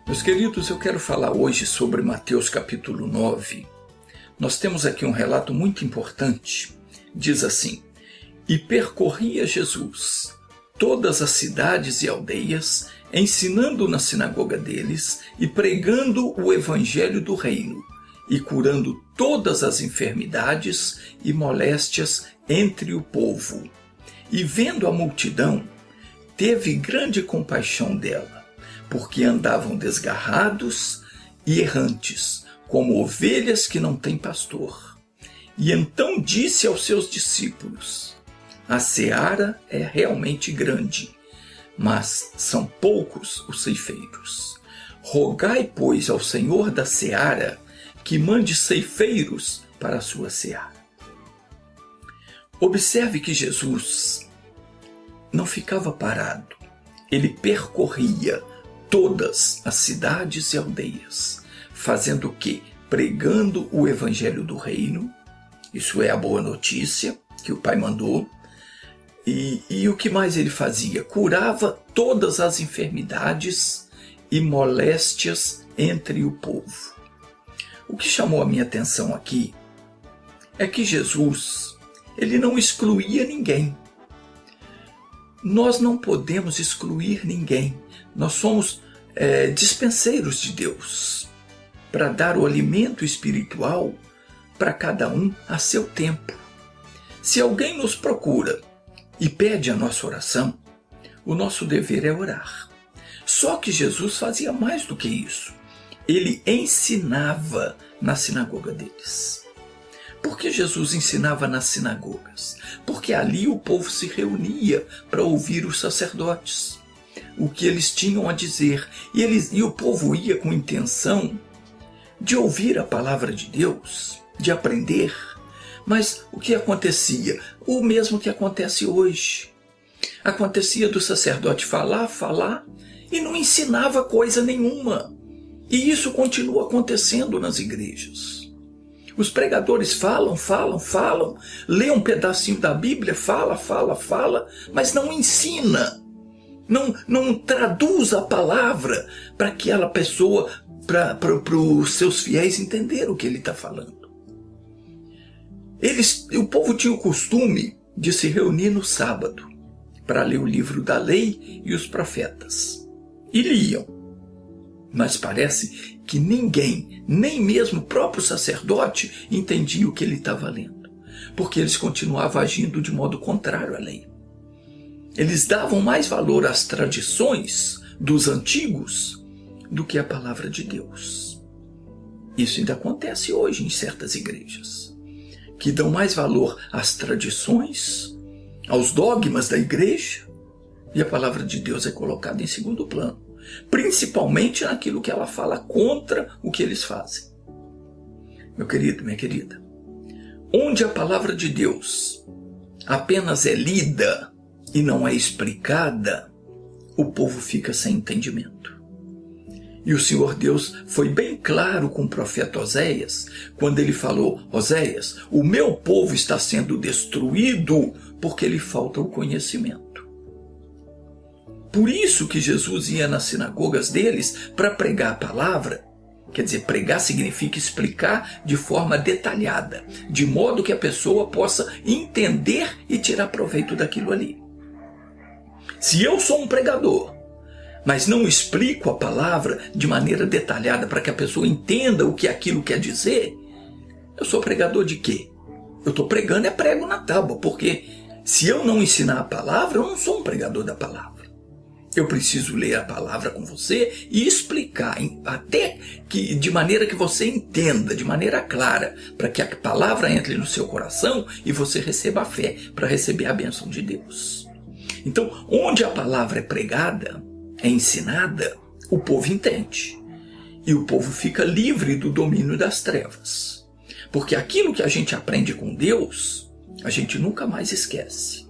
Meus queridos, eu quero falar hoje sobre Mateus capítulo 9. Nós temos aqui um relato muito importante. Diz assim: E percorria Jesus todas as cidades e aldeias, ensinando na sinagoga deles e pregando o evangelho do reino, e curando todas as enfermidades e moléstias entre o povo. E vendo a multidão, teve grande compaixão dela, porque andavam desgarrados e errantes, como ovelhas que não têm pastor. E então disse aos seus discípulos: A seara é realmente grande, mas são poucos os ceifeiros. Rogai, pois, ao Senhor da seara que mande ceifeiros para a sua seara. Observe que Jesus não ficava parado. Ele percorria todas as cidades e aldeias, fazendo o quê? Pregando o evangelho do reino. Isso é a boa notícia que o Pai mandou. E o que mais ele fazia? Curava todas as enfermidades e moléstias entre o povo. O que chamou a minha atenção aqui é que Jesus, ele não excluía ninguém. Nós não podemos excluir ninguém. Nós somos dispenseiros de Deus para dar o alimento espiritual para cada um a seu tempo. Se alguém nos procura e pede a nossa oração, o nosso dever é orar. Só que Jesus fazia mais do que isso. Ele ensinava na sinagoga deles. Por que Jesus ensinava nas sinagogas? Porque ali o povo se reunia para ouvir os sacerdotes, o que eles tinham a dizer. E o povo ia com intenção de ouvir a palavra de Deus, de aprender. Mas o que acontecia? O mesmo que acontece hoje. Acontecia do sacerdote falar e não ensinava coisa nenhuma. E isso continua acontecendo nas igrejas. Os pregadores falam, lê um pedacinho da Bíblia, fala, mas não ensina. Não traduz a palavra para aquela pessoa, para os seus fiéis entenderem o que ele está falando. O povo tinha o costume de se reunir no sábado para ler o livro da lei e os profetas. E liam. Mas parece que ninguém, nem mesmo o próprio sacerdote, entendia o que ele estava lendo, porque eles continuavam agindo de modo contrário à lei. Eles davam mais valor às tradições dos antigos do que à palavra de Deus. Isso ainda acontece hoje em certas igrejas, que dão mais valor às tradições, aos dogmas da igreja, e a palavra de Deus é colocada em segundo plano, principalmente naquilo que ela fala contra o que eles fazem. Meu querido, minha querida, onde a palavra de Deus apenas é lida e não é explicada, o povo fica sem entendimento. E o Senhor Deus foi bem claro com o profeta Oséias, quando ele falou: Oséias, o meu povo está sendo destruído porque lhe falta o conhecimento. Por isso que Jesus ia nas sinagogas deles para pregar a palavra. Quer dizer, pregar significa explicar de forma detalhada, de modo que a pessoa possa entender e tirar proveito daquilo ali. Se eu sou um pregador, mas não explico a palavra de maneira detalhada para que a pessoa entenda o que aquilo quer dizer, eu sou pregador de quê? Eu estou pregando, prego na tábua, porque se eu não ensinar a palavra, eu não sou um pregador da palavra. Eu preciso ler a palavra com você e explicar, até que de maneira que você entenda, de maneira clara, para que a palavra entre no seu coração e você receba a fé para receber a bênção de Deus. Então, onde a palavra é pregada, é ensinada, o povo entende. E o povo fica livre do domínio das trevas. Porque aquilo que a gente aprende com Deus, a gente nunca mais esquece.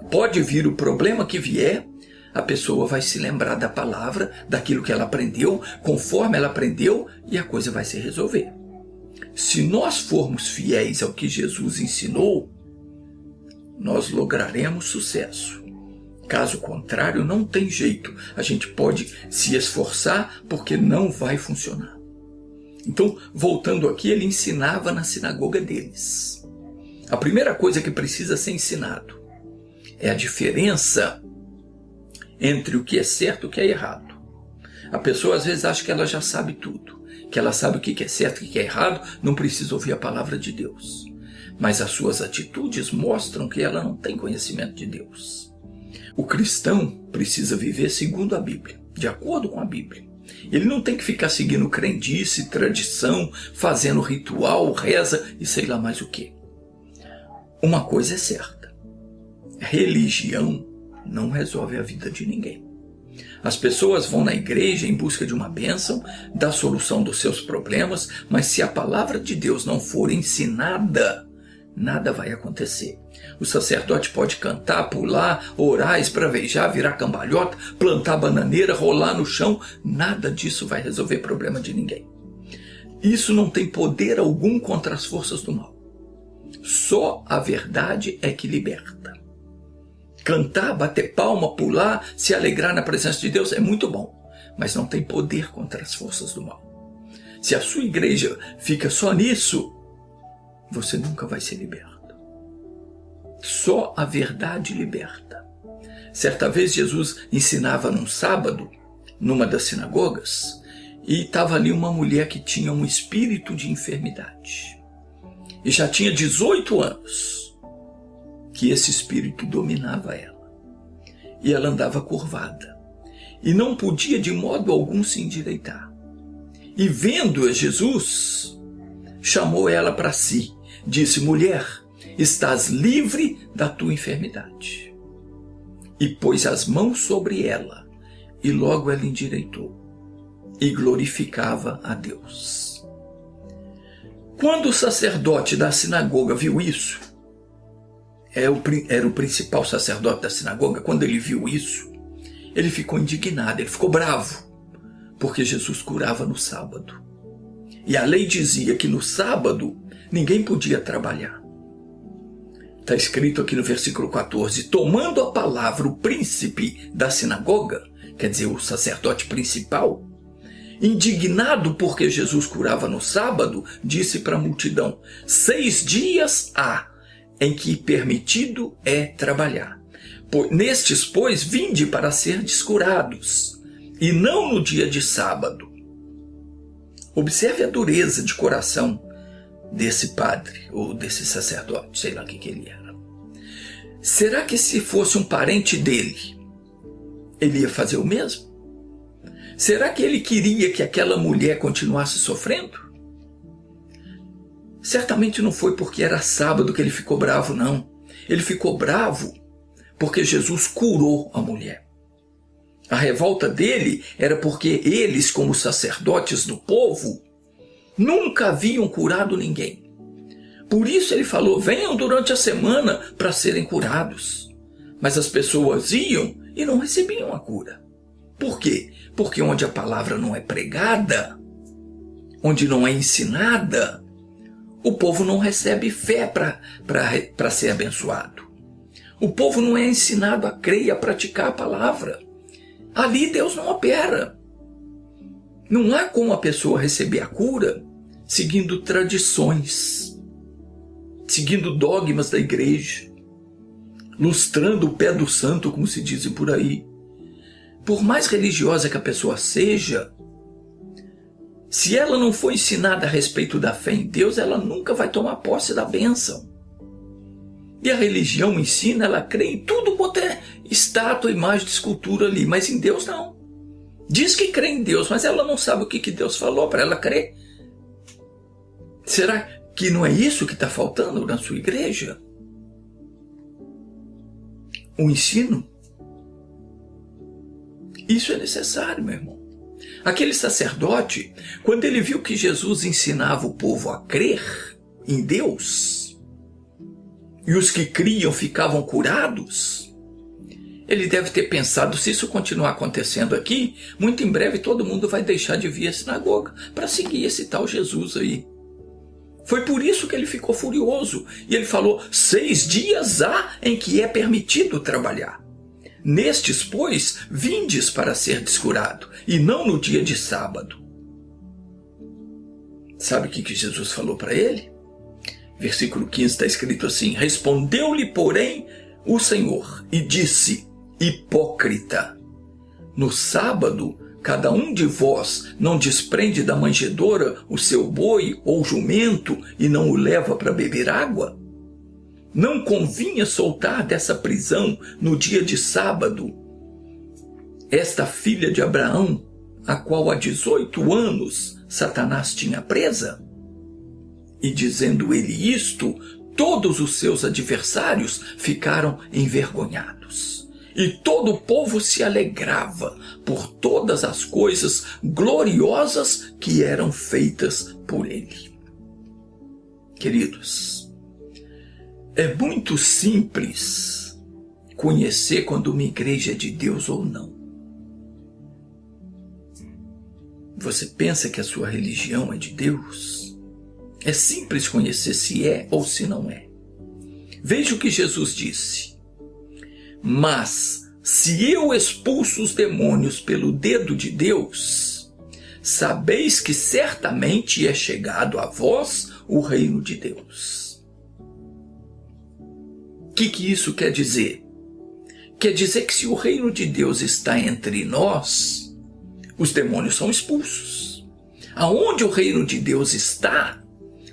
Pode vir o problema que vier, a pessoa vai se lembrar da palavra, daquilo que ela aprendeu, conforme ela aprendeu, e a coisa vai se resolver. Se nós formos fiéis ao que Jesus ensinou, nós lograremos sucesso. Caso contrário, não tem jeito. A gente pode se esforçar porque não vai funcionar. Então, voltando aqui, ele ensinava na sinagoga deles. A primeira coisa que precisa ser ensinado é a diferença entre o que é certo e o que é errado. A pessoa às vezes acha que ela já sabe tudo, que ela sabe o que é certo e o que é errado, não precisa ouvir a palavra de Deus. Mas as suas atitudes mostram que ela não tem conhecimento de Deus. O cristão precisa viver segundo a Bíblia, de acordo com a Bíblia. Ele não tem que ficar seguindo crendice, tradição, fazendo ritual, reza e sei lá mais o que. Uma coisa é certa: religião não resolve a vida de ninguém. As pessoas vão na igreja em busca de uma bênção, da solução dos seus problemas, mas se a palavra de Deus não for ensinada, nada vai acontecer. O sacerdote pode cantar, pular, orar, esbravejar, virar cambalhota, plantar bananeira, rolar no chão. Nada disso vai resolver problema de ninguém. Isso não tem poder algum contra as forças do mal. Só a verdade é que liberta. Cantar, bater palma, pular, se alegrar na presença de Deus é muito bom, mas não tem poder contra as forças do mal. Se a sua igreja fica só nisso, você nunca vai ser liberto. Só a verdade liberta. Certa vez Jesus ensinava num sábado, numa das sinagogas, e estava ali uma mulher que tinha um espírito de enfermidade. E já tinha 18 anos que esse espírito dominava ela. E ela andava curvada. E não podia de modo algum se endireitar. E vendo-a Jesus, chamou ela para si. Disse: mulher, estás livre da tua enfermidade. E pôs as mãos sobre ela, e logo ela endireitou, e glorificava a Deus. Quando o sacerdote da sinagoga viu isso, era o principal sacerdote da sinagoga, quando ele viu isso, ele ficou indignado, ele ficou bravo, porque Jesus curava no sábado. E a lei dizia que no sábado ninguém podia trabalhar. Está escrito aqui no versículo 14: tomando a palavra o príncipe da sinagoga, quer dizer, o sacerdote principal, indignado porque Jesus curava no sábado, disse para a multidão: 6 dias há em que permitido é trabalhar. Nestes, pois, vinde para serdes curados, e não no dia de sábado. Observe a dureza de coração desse padre, ou desse sacerdote, sei lá o que ele era. Será que se fosse um parente dele, ele ia fazer o mesmo? Será que ele queria que aquela mulher continuasse sofrendo? Certamente não foi porque era sábado que ele ficou bravo, não. Ele ficou bravo porque Jesus curou a mulher. A revolta dele era porque eles, como sacerdotes do povo, nunca haviam curado ninguém. Por isso ele falou: venham durante a semana para serem curados. Mas as pessoas iam e não recebiam a cura. Por quê? Porque onde a palavra não é pregada, onde não é ensinada, o povo não recebe fé para ser abençoado. O povo não é ensinado a crer e a praticar a palavra. Ali Deus não opera. Não há como a pessoa receber a cura seguindo tradições, seguindo dogmas da igreja, lustrando o pé do santo, como se diz por aí. Por mais religiosa que a pessoa seja, se ela não for ensinada a respeito da fé em Deus, ela nunca vai tomar posse da bênção. E a religião ensina, ela crê em tudo quanto é estátua, imagem, escultura ali, mas em Deus não. Diz que crê em Deus, mas ela não sabe o que Deus falou para ela crer. Será que não é isso que está faltando na sua igreja? O ensino? Isso é necessário, meu irmão. Aquele sacerdote, quando ele viu que Jesus ensinava o povo a crer em Deus, e os que criam ficavam curados, ele deve ter pensado: se isso continuar acontecendo aqui, muito em breve todo mundo vai deixar de vir à sinagoga para seguir esse tal Jesus aí. Foi por isso que ele ficou furioso. E ele falou: 6 dias há em que é permitido trabalhar. Nestes, pois, vindes para ser descurado, e não no dia de sábado. Sabe o que Jesus falou para ele? Versículo 15 está escrito assim: respondeu-lhe, porém, o Senhor, e disse: hipócrita, no sábado cada um de vós não desprende da manjedoura o seu boi ou jumento e não o leva para beber água? Não convinha soltar dessa prisão no dia de sábado esta filha de Abraão, a qual há 18 anos Satanás tinha presa? E dizendo ele isto, todos os seus adversários ficaram envergonhados. E todo o povo se alegrava por todas as coisas gloriosas que eram feitas por ele. Queridos, é muito simples conhecer quando uma igreja é de Deus ou não. Você pensa que a sua religião é de Deus? É simples conhecer se é ou se não é. Veja o que Jesus disse: mas se eu expulso os demônios pelo dedo de Deus, sabeis que certamente é chegado a vós o reino de Deus. O que isso quer dizer? Quer dizer que se o reino de Deus está entre nós, os demônios são expulsos. Aonde o reino de Deus está,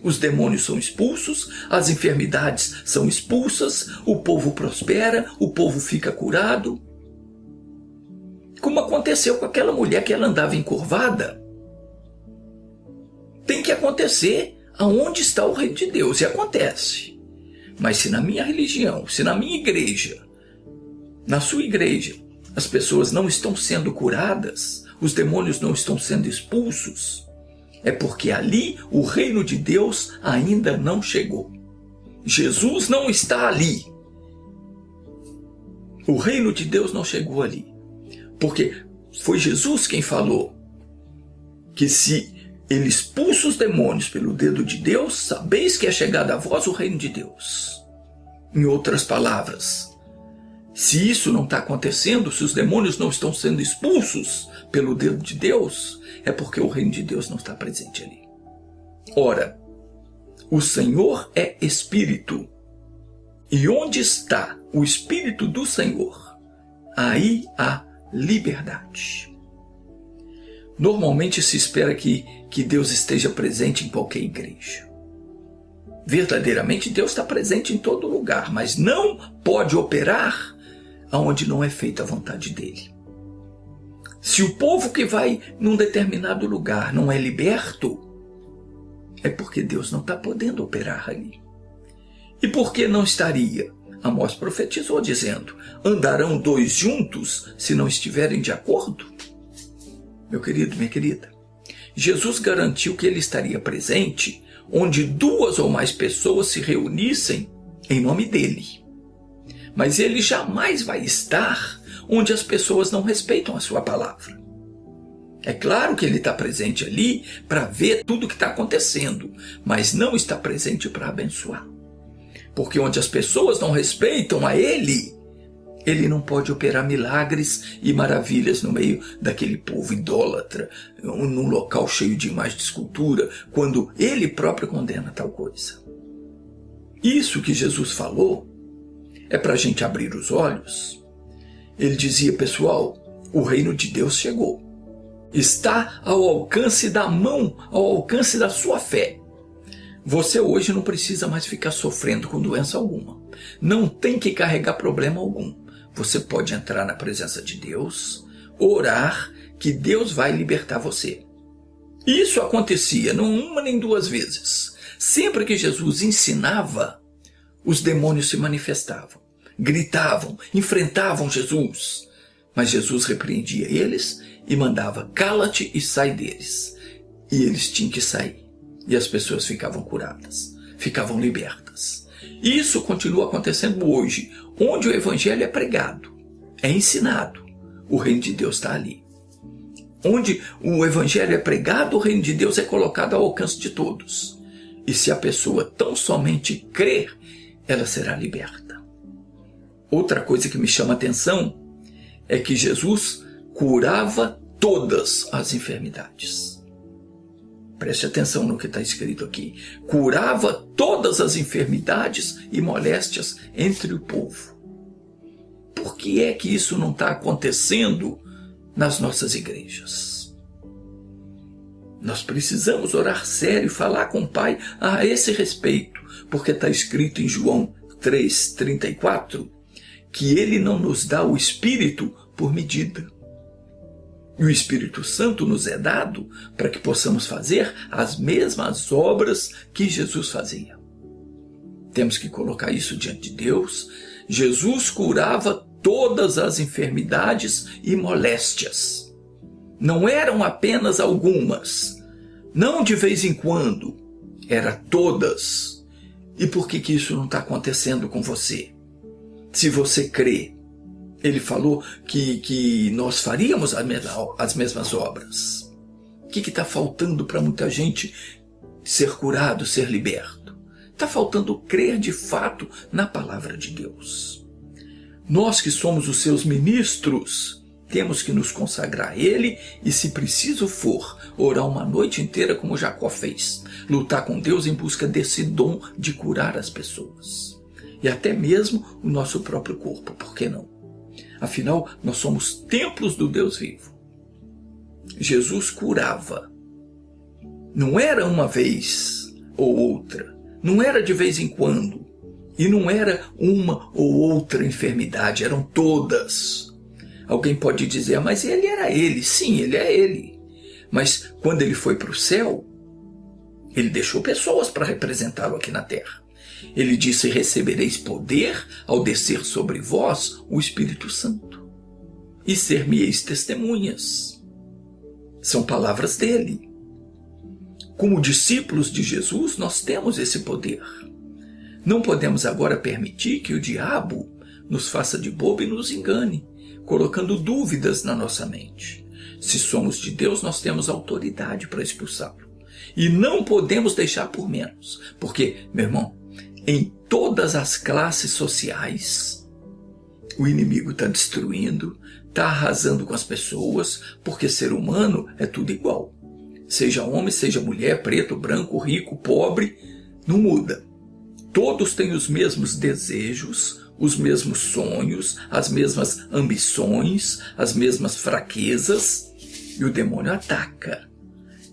os demônios são expulsos, as enfermidades são expulsas, o povo prospera, o povo fica curado. Como aconteceu com aquela mulher que ela andava encurvada. Tem que acontecer aonde está o reino de Deus, e acontece. Mas se na minha religião, se na minha igreja, na sua igreja, as pessoas não estão sendo curadas, os demônios não estão sendo expulsos, é porque ali o reino de Deus ainda não chegou. Jesus não está ali. O reino de Deus não chegou ali. Porque foi Jesus quem falou que se ele expulsa os demônios pelo dedo de Deus, sabeis que é chegado a vós o reino de Deus. Em outras palavras, se isso não está acontecendo, se os demônios não estão sendo expulsos pelo dedo de Deus, é porque o reino de Deus não está presente ali. Ora, o Senhor é Espírito. E onde está o Espírito do Senhor, aí há liberdade. Normalmente se espera que Deus esteja presente em qualquer igreja. Verdadeiramente Deus está presente em todo lugar, mas não pode operar aonde não é feita a vontade dele. Se o povo que vai num determinado lugar não é liberto, é porque Deus não está podendo operar ali. E por que não estaria? Amós profetizou dizendo: andarão 2 juntos se não estiverem de acordo? Meu querido, minha querida, Jesus garantiu que ele estaria presente onde 2 ou mais pessoas se reunissem em nome dele. Mas ele jamais vai estar onde as pessoas não respeitam a sua palavra. É claro que ele está presente ali para ver tudo o que está acontecendo, mas não está presente para abençoar. Porque onde as pessoas não respeitam a ele, ele não pode operar milagres e maravilhas no meio daquele povo idólatra, num local cheio de imagens de escultura, quando ele próprio condena tal coisa. Isso que Jesus falou é para a gente abrir os olhos. Ele dizia: pessoal, o reino de Deus chegou. Está ao alcance da mão, ao alcance da sua fé. Você hoje não precisa mais ficar sofrendo com doença alguma. Não tem que carregar problema algum. Você pode entrar na presença de Deus, orar, que Deus vai libertar você. Isso acontecia não 1 nem 2 vezes. Sempre que Jesus ensinava, os demônios se manifestavam, gritavam, enfrentavam Jesus. Mas Jesus repreendia eles e mandava: cala-te e sai deles. E eles tinham que sair. E as pessoas ficavam curadas, ficavam libertas. Isso continua acontecendo hoje, onde o evangelho é pregado, é ensinado, o reino de Deus está ali. Onde o evangelho é pregado, o reino de Deus é colocado ao alcance de todos. E se a pessoa tão somente crer, ela será liberta. Outra coisa que me chama a atenção é que Jesus curava todas as enfermidades. Preste atenção no que está escrito aqui. Curava todas as enfermidades e moléstias entre o povo. Por que é que isso não está acontecendo nas nossas igrejas? Nós precisamos orar sério e falar com o Pai a esse respeito, porque está escrito em João 3,34 que Ele não nos dá o Espírito por medida. E o Espírito Santo nos é dado para que possamos fazer as mesmas obras que Jesus fazia. Temos que colocar isso diante de Deus. Jesus curava todas as enfermidades e moléstias. Não eram apenas algumas, não de vez em quando, era todas. E por que isso não está acontecendo com você? Se você crê, ele falou que nós faríamos as mesmas obras. O que está faltando para muita gente ser curado, ser liberto? Está faltando crer de fato na palavra de Deus. Nós que somos os seus ministros, temos que nos consagrar a Ele e, se preciso for, orar uma noite inteira como Jacó fez. Lutar com Deus em busca desse dom de curar as pessoas. E até mesmo o nosso próprio corpo, por que não? Afinal, nós somos templos do Deus vivo. Jesus curava. Não era uma vez ou outra. Não era de vez em quando. E não era uma ou outra enfermidade, eram todas. Alguém pode dizer, mas ele era ele. Sim, ele é ele. Mas quando ele foi para o céu, ele deixou pessoas para representá-lo aqui na terra. Ele disse, recebereis poder ao descer sobre vós o Espírito Santo. E ser-me-eis testemunhas. São palavras dele. Como discípulos de Jesus, nós temos esse poder. Não podemos agora permitir que o diabo nos faça de bobo e nos engane, colocando dúvidas na nossa mente. Se somos de Deus, nós temos autoridade para expulsá-lo. E não podemos deixar por menos. Porque, meu irmão, em todas as classes sociais, o inimigo está destruindo, está arrasando com as pessoas, porque ser humano é tudo igual. Seja homem, seja mulher, preto, branco, rico, pobre, não muda. Todos têm os mesmos desejos, os mesmos sonhos, as mesmas ambições, as mesmas fraquezas, e o demônio ataca.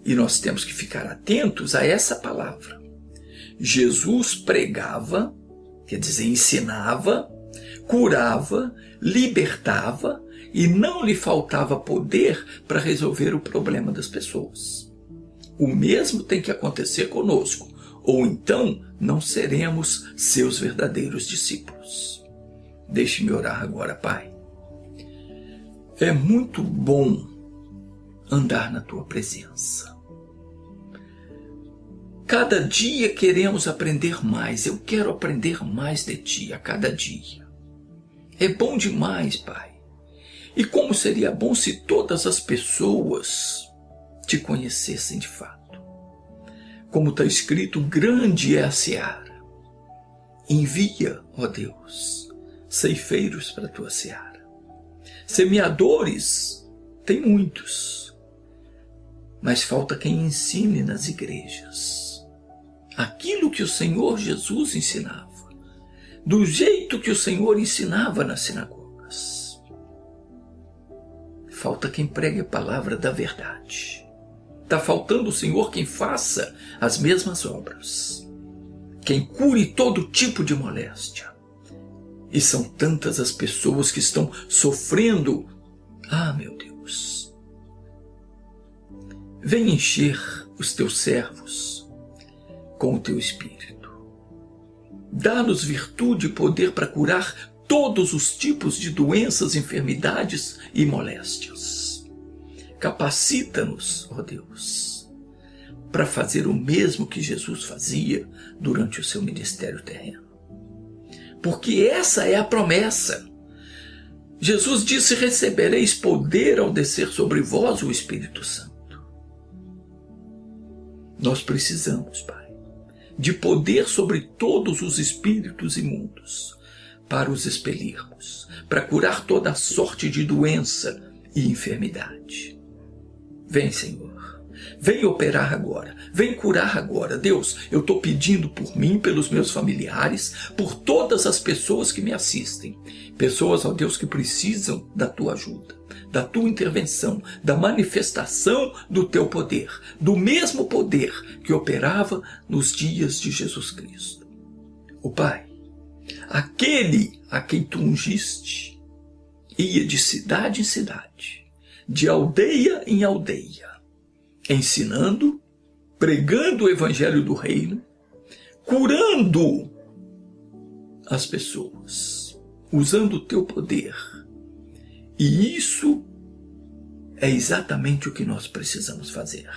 E nós temos que ficar atentos a essa palavra. Jesus pregava, quer dizer, ensinava, curava, libertava e não lhe faltava poder para resolver o problema das pessoas. O mesmo tem que acontecer conosco, ou então não seremos seus verdadeiros discípulos. Deixe-me orar agora, Pai. É muito bom andar na tua presença. Cada dia queremos aprender mais. Eu quero aprender mais de ti a cada dia. É bom demais, Pai. E como seria bom se todas as pessoas te conhecessem de fato. Como está escrito, grande é a seara. Envia, ó Deus, ceifeiros para a tua seara. Semeadores tem muitos, mas falta quem ensine nas igrejas aquilo que o Senhor Jesus ensinava, do jeito que o Senhor ensinava nas sinagogas. Falta quem pregue a palavra da verdade. Está faltando o Senhor quem faça as mesmas obras, quem cure todo tipo de moléstia. E são tantas as pessoas que estão sofrendo. Ah, meu Deus! Vem encher os teus servos com o teu Espírito. Dá-nos virtude e poder para curar todos os tipos de doenças, enfermidades e moléstias. Capacita-nos, ó Deus, para fazer o mesmo que Jesus fazia durante o seu ministério terreno. Porque essa é a promessa. Jesus disse, recebereis poder ao descer sobre vós o Espírito Santo. Nós precisamos, Pai, de poder sobre todos os espíritos imundos, para os expelirmos, para curar toda sorte de doença e enfermidade. Vem, Senhor. Vem operar agora, vem curar agora. Deus, eu estou pedindo por mim, pelos meus familiares, por todas as pessoas que me assistem. Pessoas, ó Deus, que precisam da tua ajuda, da tua intervenção, da manifestação do teu poder, do mesmo poder que operava nos dias de Jesus Cristo. O Pai, aquele a quem tu ungiste, ia de cidade em cidade, de aldeia em aldeia, ensinando, pregando o evangelho do reino, curando as pessoas, usando o teu poder. E isso é exatamente o que nós precisamos fazer.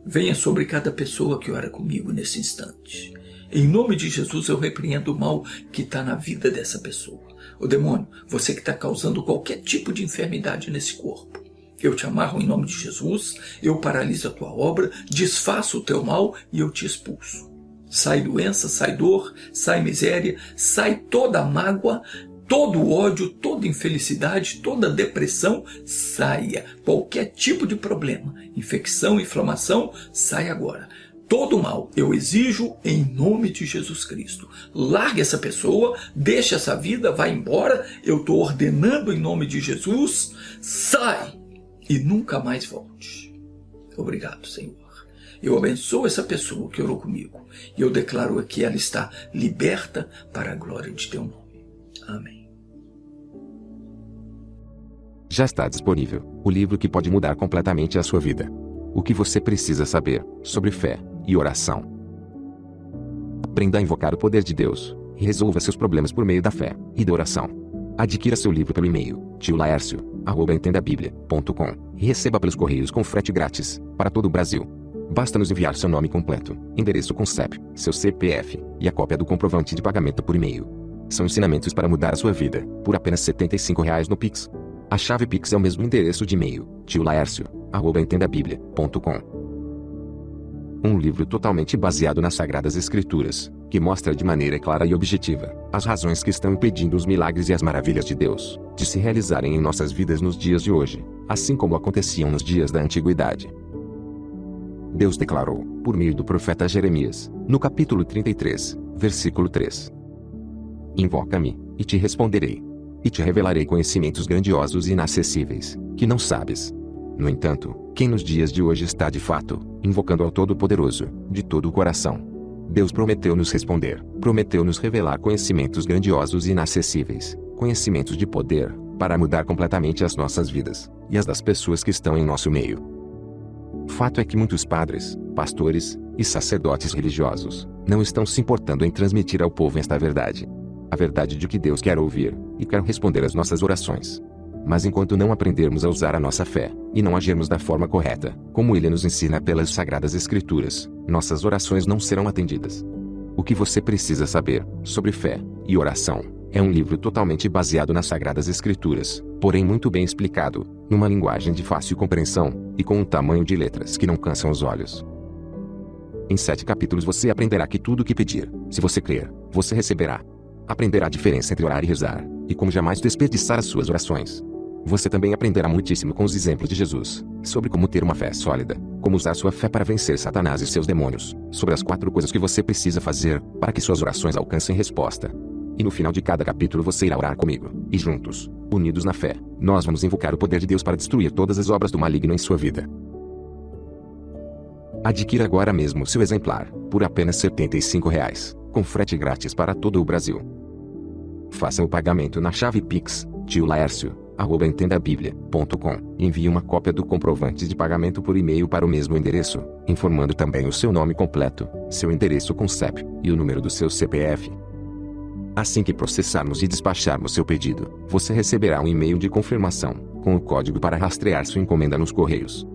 Venha sobre cada pessoa que ora comigo nesse instante. Em nome de Jesus eu repreendo o mal que está na vida dessa pessoa. Ô demônio, você que está causando qualquer tipo de enfermidade nesse corpo, eu te amarro em nome de Jesus, eu paraliso a tua obra, desfaço o teu mal e eu te expulso. Sai doença, sai dor, sai miséria, sai toda mágoa, todo ódio, toda infelicidade, toda depressão, saia. Qualquer tipo de problema, infecção, inflamação, sai agora. Todo mal eu exijo em nome de Jesus Cristo. Largue essa pessoa, deixe essa vida, vai embora. Eu estou ordenando em nome de Jesus, sai e nunca mais volte. Obrigado, Senhor. Eu abençoo essa pessoa que orou comigo e eu declaro que ela está liberta para a glória de teu nome. Amém. Já está disponível o livro que pode mudar completamente a sua vida. O que você precisa saber sobre fé e oração. Aprenda a invocar o poder de Deus e resolva seus problemas por meio da fé e da oração. Adquira seu livro pelo e-mail tiolaercio@entendabiblia.com e receba pelos correios com frete grátis para todo o Brasil. Basta nos enviar seu nome completo, endereço com CEP, seu CPF e a cópia do comprovante de pagamento por e-mail. São ensinamentos para mudar a sua vida por apenas R$ 75 no Pix. A chave Pix é o mesmo endereço de e-mail tiolaercio@entendabiblia.com. Um livro totalmente baseado nas Sagradas Escrituras, que mostra de maneira clara e objetiva as razões que estão impedindo os milagres e as maravilhas de Deus de se realizarem em nossas vidas nos dias de hoje, assim como aconteciam nos dias da antiguidade. Deus declarou, por meio do profeta Jeremias, no capítulo 33, versículo 3: Invoca-me, e te responderei, e te revelarei conhecimentos grandiosos e inacessíveis, que não sabes. No entanto, quem nos dias de hoje está de fato invocando ao Todo-Poderoso, de todo o coração? Deus prometeu nos responder, prometeu nos revelar conhecimentos grandiosos e inacessíveis, conhecimentos de poder, para mudar completamente as nossas vidas, e as das pessoas que estão em nosso meio. Fato é que muitos padres, pastores e sacerdotes religiosos não estão se importando em transmitir ao povo esta verdade. A verdade de que Deus quer ouvir e quer responder às nossas orações. Mas enquanto não aprendermos a usar a nossa fé, e não agirmos da forma correta, como Ele nos ensina pelas Sagradas Escrituras, nossas orações não serão atendidas. O que você precisa saber sobre fé e oração é um livro totalmente baseado nas Sagradas Escrituras, porém muito bem explicado, numa linguagem de fácil compreensão, e com um tamanho de letras que não cansam os olhos. Em 7 capítulos você aprenderá que tudo o que pedir, se você crer, você receberá. Aprenderá a diferença entre orar e rezar, e como jamais desperdiçar as suas orações. Você também aprenderá muitíssimo com os exemplos de Jesus, sobre como ter uma fé sólida, como usar sua fé para vencer Satanás e seus demônios, sobre as 4 coisas que você precisa fazer, para que suas orações alcancem resposta. E no final de cada capítulo você irá orar comigo, e juntos, unidos na fé, nós vamos invocar o poder de Deus para destruir todas as obras do maligno em sua vida. Adquira agora mesmo seu exemplar, por apenas R$ 75, com frete grátis para todo o Brasil. Faça o pagamento na chave Pix, tiolaercio@entendabiblia.com, e envie uma cópia do comprovante de pagamento por e-mail para o mesmo endereço, informando também o seu nome completo, seu endereço com CEP, e o número do seu CPF. Assim que processarmos e despacharmos seu pedido, você receberá um e-mail de confirmação, com o código para rastrear sua encomenda nos correios.